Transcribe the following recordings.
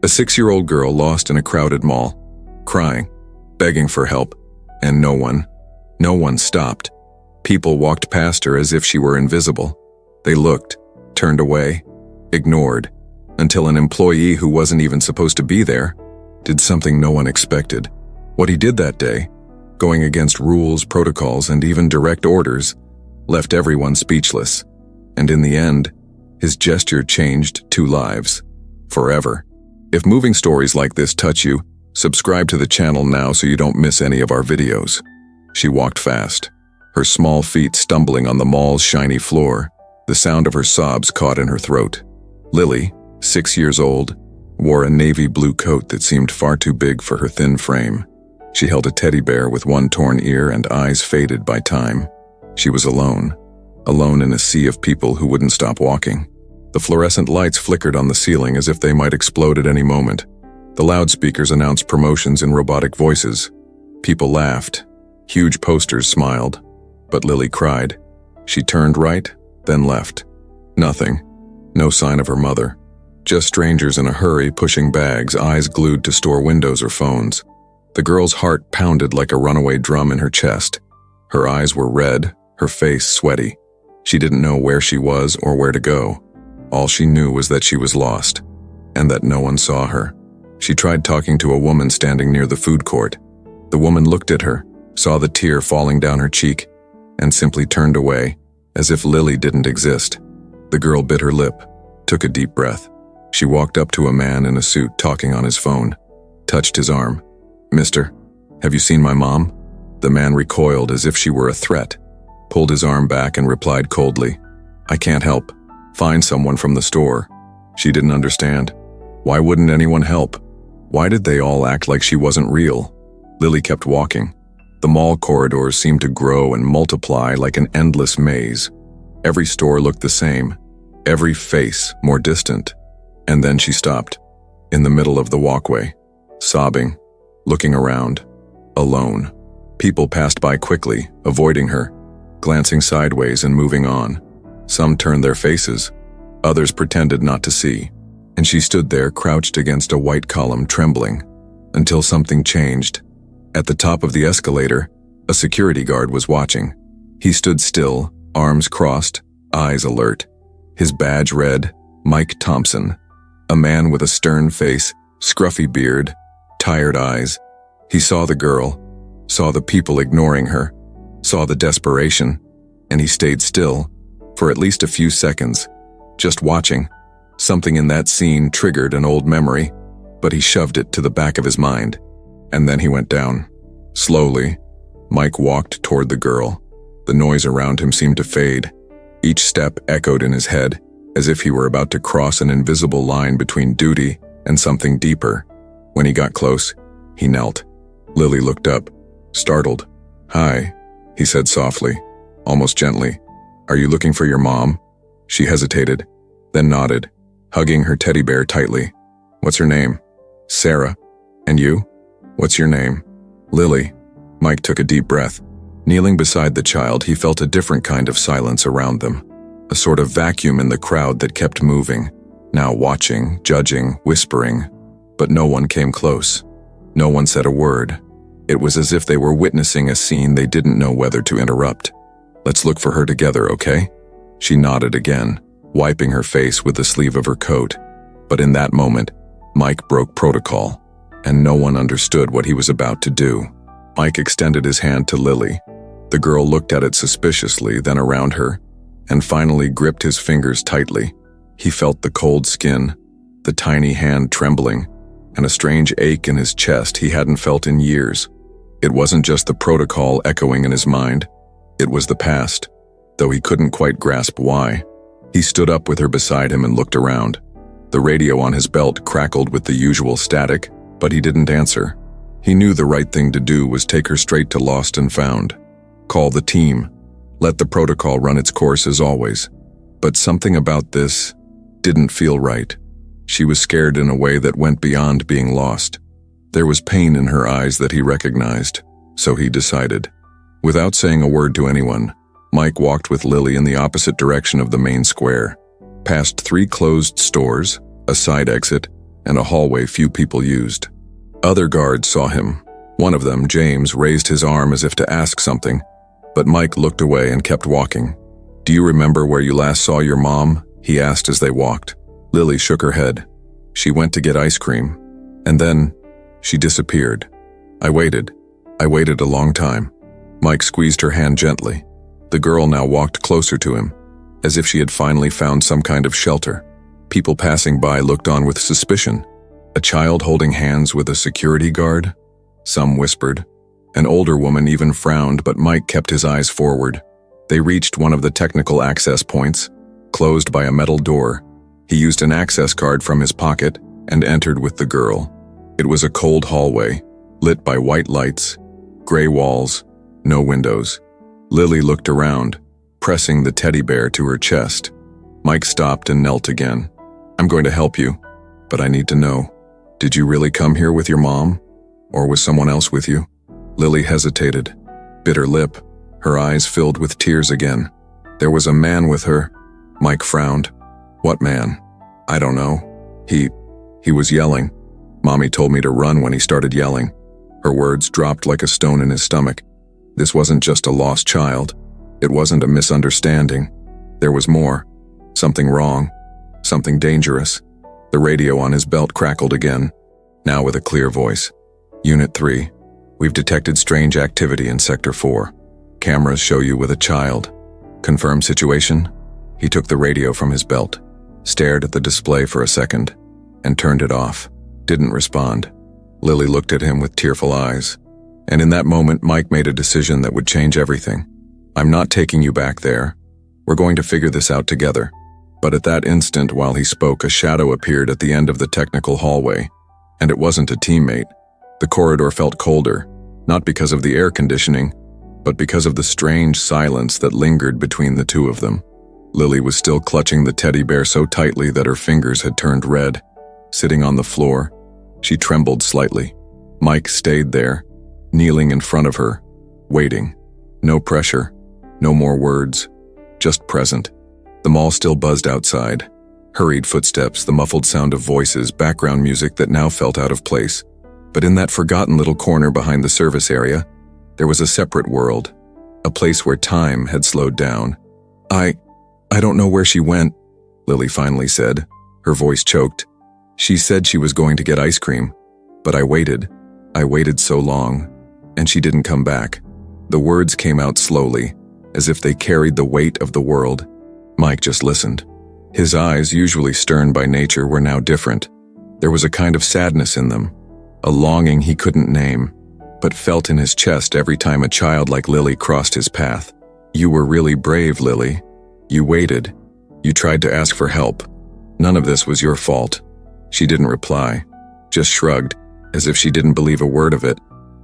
A 6-year-old girl lost in a crowded mall, crying, begging for help, and no one stopped. People walked past her as if she were invisible. They looked, turned away, ignored, until an employee who wasn't even supposed to be there did something no one expected. What he did that day, going against rules, protocols, and even direct orders, left everyone speechless. And in the end, his gesture changed 2 lives, forever. If moving stories like this touch you, subscribe to the channel now so you don't miss any of our videos. She walked fast, her small feet stumbling on the mall's shiny floor, the sound of her sobs caught in her throat. Lily, 6 years old, wore a navy blue coat that seemed far too big for her thin frame. She held a teddy bear with one torn ear and eyes faded by time. She was alone in a sea of people who wouldn't stop walking. The fluorescent lights flickered on the ceiling as if they might explode at any moment. The loudspeakers announced promotions in robotic voices. People laughed. Huge posters smiled. But Lily cried. She turned right, then left. Nothing. No sign of her mother. Just strangers in a hurry pushing bags, eyes glued to store windows or phones. The girl's heart pounded like a runaway drum in her chest. Her eyes were red, her face sweaty. She didn't know where she was or where to go. All she knew was that she was lost, and that no one saw her. She tried talking to a woman standing near the food court. The woman looked at her, saw the tear falling down her cheek, and simply turned away, as if Lily didn't exist. The girl bit her lip, took a deep breath. She walked up to a man in a suit talking on his phone, touched his arm. "Mister, have you seen my mom?" The man recoiled as if she were a threat, pulled his arm back and replied coldly, "I can't help. Find someone from the store." She didn't understand. Why wouldn't anyone help? Why did they all act like she wasn't real? Lily kept walking. The mall corridors seemed to grow and multiply like an endless maze. Every store looked the same, every face more distant. And then she stopped, in the middle of the walkway, sobbing, looking around, alone. People passed by quickly, avoiding her, glancing sideways and moving on. Some turned their faces, others pretended not to see. And she stood there crouched against a white column, trembling, until something changed. At the top of the escalator, a security guard was watching. He stood still, arms crossed, eyes alert. His badge read, Mike Thompson. A man with a stern face, scruffy beard, tired eyes. He saw the girl, saw the people ignoring her, saw the desperation, and he stayed still, for at least a few seconds, just watching. Something in that scene triggered an old memory, but he shoved it to the back of his mind. And then he went down. Slowly, Mike walked toward the girl. The noise around him seemed to fade. Each step echoed in his head, as if he were about to cross an invisible line between duty and something deeper. When he got close, he knelt. Lily looked up, startled. "Hi," he said softly, almost gently. "Are you looking for your mom?" She hesitated, then nodded, hugging her teddy bear tightly. "What's her name?" "Sarah. And you? What's your name?" "Lily." Mike took a deep breath. Kneeling beside the child, he felt a different kind of silence around them. A sort of vacuum in the crowd that kept moving, now watching, judging, whispering. But no one came close. No one said a word. It was as if they were witnessing a scene they didn't know whether to interrupt. "Let's look for her together, okay?" She nodded again, wiping her face with the sleeve of her coat. But in that moment, Mike broke protocol, and no one understood what he was about to do. Mike extended his hand to Lily. The girl looked at it suspiciously, then around her, and finally gripped his fingers tightly. He felt the cold skin, the tiny hand trembling, and a strange ache in his chest he hadn't felt in years. It wasn't just the protocol echoing in his mind. It was the past, though he couldn't quite grasp why. He stood up with her beside him and looked around. The radio on his belt crackled with the usual static, but he didn't answer. He knew the right thing to do was take her straight to Lost and Found. Call the team. Let the protocol run its course as always. But something about this didn't feel right. She was scared in a way that went beyond being lost. There was pain in her eyes that he recognized, so he decided. Without saying a word to anyone, Mike walked with Lily in the opposite direction of the main square, past 3 closed stores, a side exit, and a hallway few people used. Other guards saw him. One of them, James, raised his arm as if to ask something, but Mike looked away and kept walking. "Do you remember where you last saw your mom?" he asked as they walked. Lily shook her head. "She went to get ice cream, and then she disappeared. I waited a long time." Mike squeezed her hand gently. The girl now walked closer to him, as if she had finally found some kind of shelter. People passing by looked on with suspicion. A child holding hands with a security guard? Some whispered. An older woman even frowned, but Mike kept his eyes forward. They reached one of the technical access points, closed by a metal door. He used an access card from his pocket and entered with the girl. It was a cold hallway, lit by white lights, gray walls, no windows. Lily looked around, pressing the teddy bear to her chest. Mike stopped and knelt again. "I'm going to help you, but I need to know. Did you really come here with your mom? Or was someone else with you?" Lily hesitated, bit her lip, her eyes filled with tears again. "There was a man with her." Mike frowned. "What man?" "I don't know. He was yelling. Mommy told me to run when he started yelling." Her words dropped like a stone in his stomach. This wasn't just a lost child. It wasn't a misunderstanding. There was more. Something wrong. Something dangerous. The radio on his belt crackled again, now with a clear voice. "Unit 3, we've detected strange activity in Sector 4. Cameras show you with a child. Confirm situation?" He took the radio from his belt, stared at the display for a second, and turned it off. Didn't respond. Lily looked at him with tearful eyes. And in that moment, Mike made a decision that would change everything. "I'm not taking you back there. We're going to figure this out together." But at that instant, while he spoke, a shadow appeared at the end of the technical hallway. And it wasn't a teammate. The corridor felt colder, not because of the air conditioning, but because of the strange silence that lingered between the two of them. Lily was still clutching the teddy bear so tightly that her fingers had turned red. Sitting on the floor, she trembled slightly. Mike stayed there, kneeling in front of her, waiting. No pressure, no more words, just present. The mall still buzzed outside. Hurried footsteps, the muffled sound of voices, background music that now felt out of place. But in that forgotten little corner behind the service area, there was a separate world, a place where time had slowed down. I don't know where she went," Lily finally said, her voice choked. "She said she was going to get ice cream, but I waited so long, and she didn't come back." The words came out slowly, as if they carried the weight of the world. Mike just listened. His eyes, usually stern by nature, were now different. There was a kind of sadness in them, a longing he couldn't name, but felt in his chest every time a child like Lily crossed his path. "You were really brave, Lily. You waited. You tried to ask for help. None of this was your fault." She didn't reply, just shrugged, as if she didn't believe a word of it.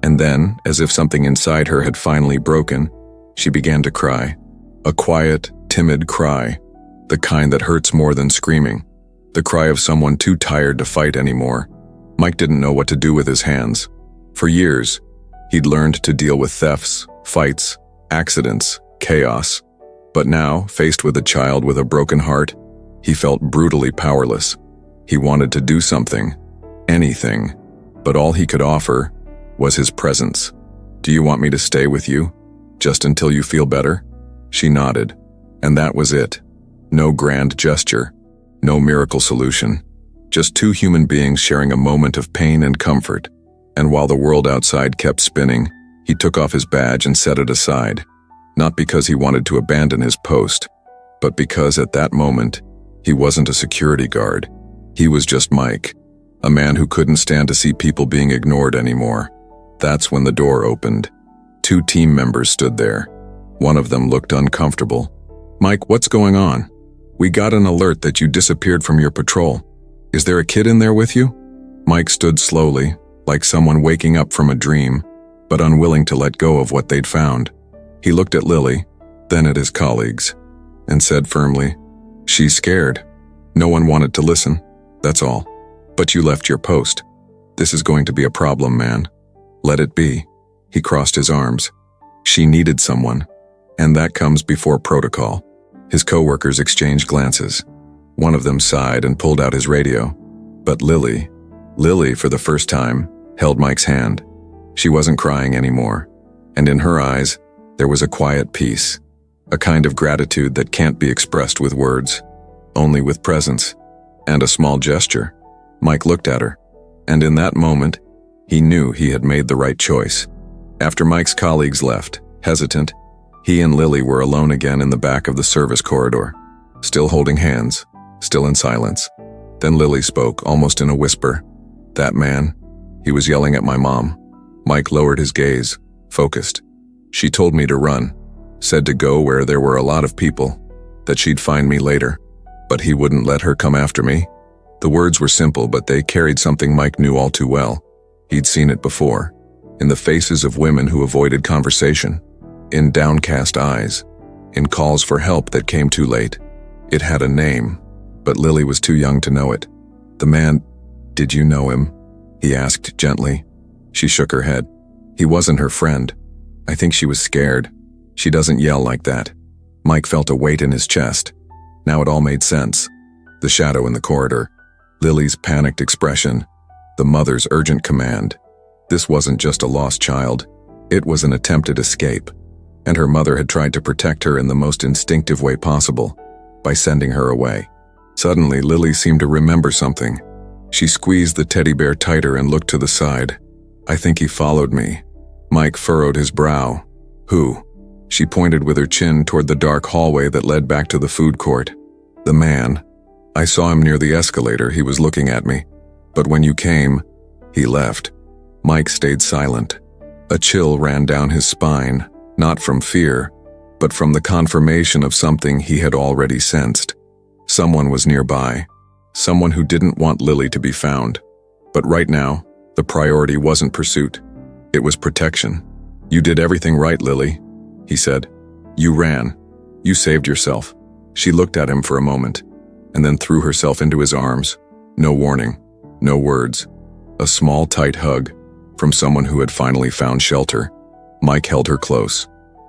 And then, as if something inside her had finally broken, she began to cry. A quiet, timid cry, the kind that hurts more than screaming. The cry of someone too tired to fight anymore. Mike didn't know what to do with his hands. For years, he'd learned to deal with thefts, fights, accidents, chaos. But now, faced with a child with a broken heart, he felt brutally powerless. He wanted to do something, anything, but all he could offer was his presence. "Do you want me to stay with you, just until you feel better?" She nodded, and that was it. No grand gesture, no miracle solution, just two human beings sharing a moment of pain and comfort. And while the world outside kept spinning, he took off his badge and set it aside. Not because he wanted to abandon his post, but because at that moment, he wasn't a security guard. He was just Mike, a man who couldn't stand to see people being ignored anymore. That's when the door opened. Two team members stood there. One of them looked uncomfortable. "Mike, what's going on? We got an alert that you disappeared from your patrol. Is there a kid in there with you?" Mike stood slowly, like someone waking up from a dream, but unwilling to let go of what they'd found. He looked at Lily, then at his colleagues, and said firmly, "She's scared. No one wanted to listen, that's all. But you left your post. This is going to be a problem, man. Let it be." He crossed his arms. She needed someone, and that comes before protocol. His coworkers exchanged glances. One of them sighed and pulled out his radio, but Lily, Lily, for the first time, held Mike's hand. She wasn't crying anymore, and in her eyes, there was a quiet peace, a kind of gratitude that can't be expressed with words, only with presence and a small gesture. Mike looked at her, and in that moment, he knew he had made the right choice. After Mike's colleagues left, hesitant, he and Lily were alone again in the back of the service corridor, still holding hands, still in silence. Then Lily spoke, almost in a whisper. "That man, he was yelling at my mom." Mike lowered his gaze, focused. "She told me to run, said to go where there were a lot of people, that she'd find me later, but he wouldn't let her come after me." The words were simple, but they carried something Mike knew all too well. He'd seen it before, in the faces of women who avoided conversation, in downcast eyes, in calls for help that came too late. It had a name, but Lily was too young to know it. "The man, did you know him?" he asked gently. She shook her head. "He wasn't her friend. I think she was scared. She doesn't yell like that." Mike felt a weight in his chest. Now it all made sense. The shadow in the corridor, Lily's panicked expression, the mother's urgent command. This wasn't just a lost child. It was an attempted escape, and her mother had tried to protect her in the most instinctive way possible, by sending her away. Suddenly, Lily seemed to remember something. She squeezed the teddy bear tighter and looked to the side. "I think he followed me." Mike furrowed his brow. "Who?" She pointed with her chin toward the dark hallway that led back to the food court. "The man. I saw him near the escalator. He was looking at me. But when you came, he left." Mike stayed silent. A chill ran down his spine, not from fear, but from the confirmation of something he had already sensed. Someone was nearby. Someone who didn't want Lily to be found. But right now, the priority wasn't pursuit. It was protection. "You did everything right, Lily," he said. "You ran. You saved yourself." She looked at him for a moment, and then threw herself into his arms. No warning, no words. A small, tight hug from someone who had finally found shelter. Mike held her close,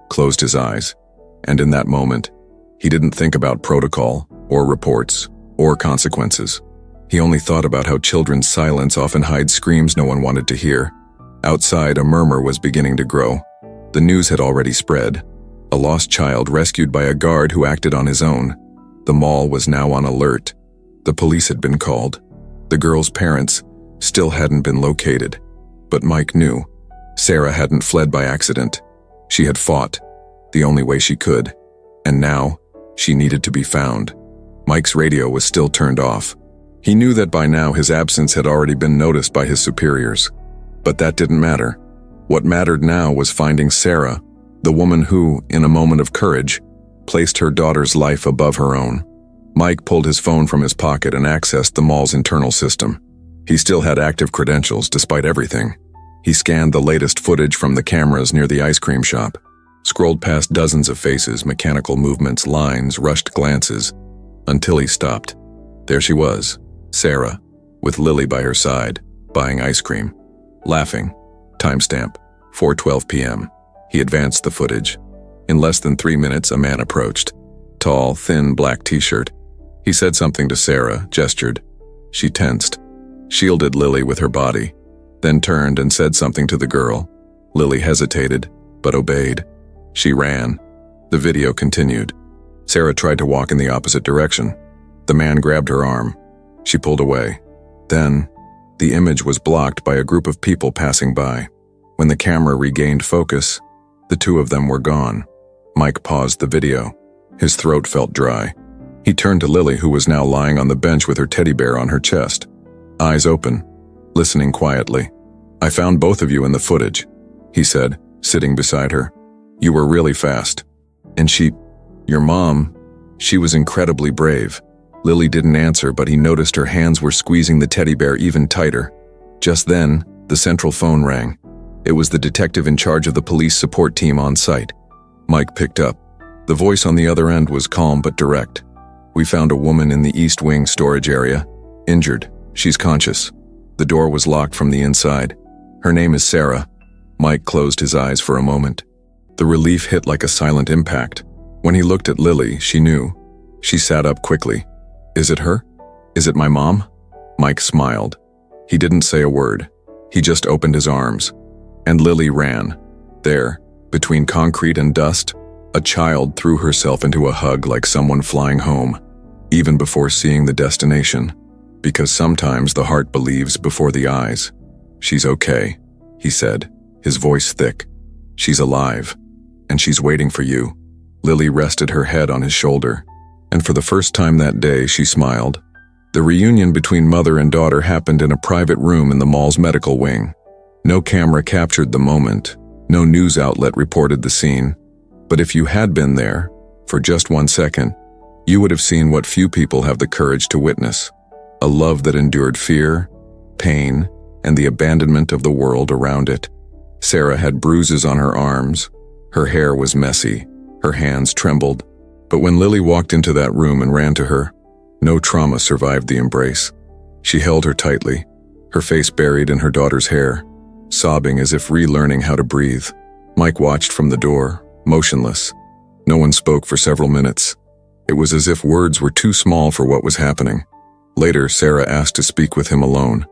closed his eyes, and in that moment, he didn't think about protocol, or reports, or consequences. He only thought about how children's silence often hides screams no one wanted to hear. Outside, a murmur was beginning to grow. The news had already spread. A lost child rescued by a guard who acted on his own. The mall was now on alert. The police had been called. The girl's parents still hadn't been located. But Mike knew. Sarah hadn't fled by accident. She had fought, the only way she could. And now, she needed to be found. Mike's radio was still turned off. He knew that by now his absence had already been noticed by his superiors. But that didn't matter. What mattered now was finding Sarah, the woman who, in a moment of courage, placed her daughter's life above her own. Mike pulled his phone from his pocket and accessed the mall's internal system. He still had active credentials despite everything. He scanned the latest footage from the cameras near the ice cream shop, scrolled past dozens of faces, mechanical movements, lines, rushed glances, until he stopped. There she was, Sarah, with Lily by her side, buying ice cream, laughing. Timestamp, 4:12 p.m. He advanced the footage. In less than 3 minutes, a man approached. Tall, thin, black t-shirt. He said something to Sarah, gestured. She tensed, shielded Lily with her body, then turned and said something to the girl. Lily hesitated, but obeyed. She ran. The video continued. Sarah tried to walk in the opposite direction. The man grabbed her arm. She pulled away. Then, the image was blocked by a group of people passing by. When the camera regained focus, the two of them were gone. Mike paused the video. His throat felt dry. He turned to Lily, who was now lying on the bench with her teddy bear on her chest, eyes open, listening quietly. "I found both of you in the footage," he said, sitting beside her. "You were really fast. And your mom, she was incredibly brave." Lily didn't answer, but he noticed her hands were squeezing the teddy bear even tighter. Just then, the central phone rang. It was the detective in charge of the police support team on site. Mike picked up. The voice on the other end was calm but direct. "We found a woman in the East Wing storage area, injured. She's conscious. The door was locked from the inside. Her name is Sarah." Mike closed his eyes for a moment. The relief hit like a silent impact. When he looked at Lily, she knew. She sat up quickly. "Is it her? Is it my mom?" Mike smiled. He didn't say a word. He just opened his arms. And Lily ran. There, between concrete and dust, a child threw herself into a hug like someone flying home, even before seeing the destination. Because sometimes the heart believes before the eyes. "She's okay," he said, his voice thick. "She's alive. And she's waiting for you." Lily rested her head on his shoulder. And for the first time that day, she smiled. The reunion between mother and daughter happened in a private room in the mall's medical wing. No camera captured the moment. No news outlet reported the scene. But if you had been there, for just 1 second, you would have seen what few people have the courage to witness. A love that endured fear, pain, and the abandonment of the world around it. Sarah had bruises on her arms. Her hair was messy. Her hands trembled. But when Lily walked into that room and ran to her, no trauma survived the embrace. She held her tightly, her face buried in her daughter's hair, sobbing as if relearning how to breathe. Mike watched from the door, motionless. No one spoke for several minutes. It was as if words were too small for what was happening. Later, Sarah asked to speak with him alone.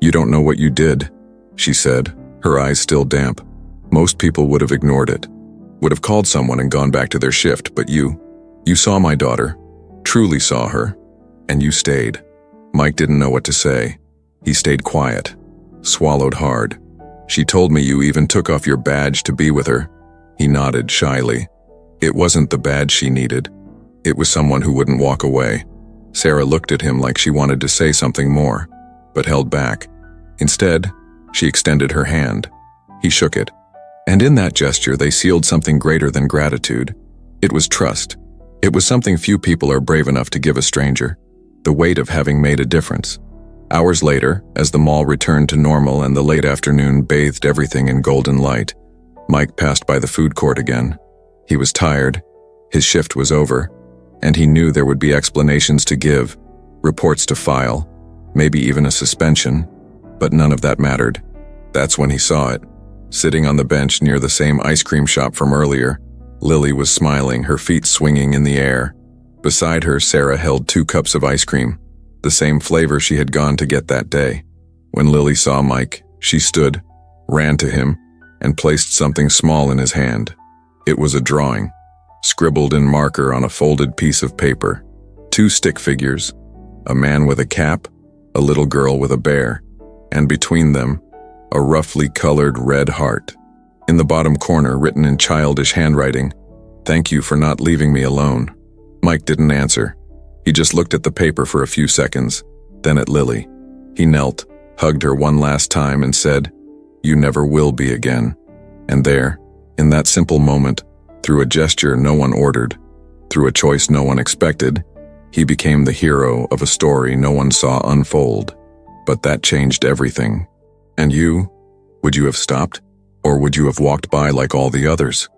"You don't know what you did," she said, her eyes still damp. "Most people would have ignored it, would have called someone and gone back to their shift, but you saw my daughter, truly saw her, and you stayed." Mike didn't know what to say. He stayed quiet, swallowed hard. "She told me you even took off your badge to be with her." He nodded shyly. It wasn't the badge she needed. It was someone who wouldn't walk away. Sarah looked at him like she wanted to say something more, but held back. Instead, she extended her hand. He shook it. And in that gesture, they sealed something greater than gratitude. It was trust. It was something few people are brave enough to give a stranger. The weight of having made a difference. Hours later, as the mall returned to normal and the late afternoon bathed everything in golden light, Mike passed by the food court again. He was tired. His shift was over. And he knew there would be explanations to give, reports to file, maybe even a suspension, but none of that mattered. That's when he saw it. Sitting on the bench near the same ice cream shop from earlier, Lily was smiling, her feet swinging in the air. Beside her, Sarah held 2 cups of ice cream, the same flavor she had gone to get that day. When Lily saw Mike, she stood, ran to him, and placed something small in his hand. It was a drawing, scribbled in marker on a folded piece of paper. 2 stick figures, a man with a cap, a little girl with a bear, and between them, a roughly colored red heart. In the bottom corner, written in childish handwriting, "Thank you for not leaving me alone." Mike didn't answer. He just looked at the paper for a few seconds, then at Lily. He knelt, hugged her one last time and said, "You never will be again." And there, in that simple moment, through a gesture no one ordered, through a choice no one expected, he became the hero of a story no one saw unfold. But that changed everything. And you? Would you have stopped? Or would you have walked by like all the others?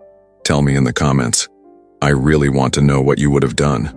Tell me in the comments. I really want to know what you would have done.